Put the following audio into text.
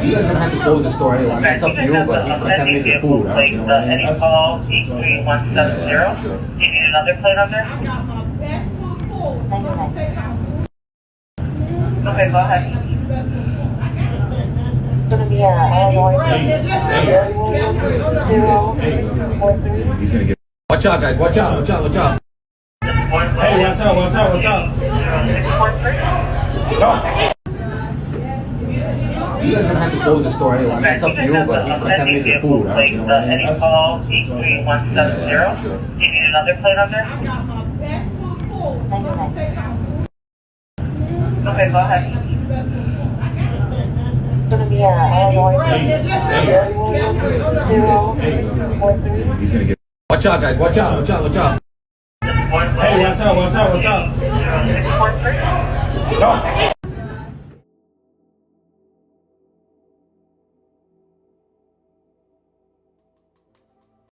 You guys are gonna have to close the store anyway. I mean, it's up to you, but you contaminate the food. I don't, you know what I mean? Any call 83170. Yeah, for sure. Do you need another plate on there? Okay, go ahead. It's gonna be He's gonna get. Watch out, guys! Watch out! Watch out! Watch out! Hey, watch out, watch out, watch out. You guys are gonna have to close the store anyway. I mean, it's up to you, but you contaminate the food. I don't, you know what I mean? Any call 83170. Yeah, for sure. Do you need another plate on there? Okay, go ahead. It's gonna be He's gonna get. Watch out, guys! Watch out! Watch out! Watch out! Hey, watch out, watch out, watch out.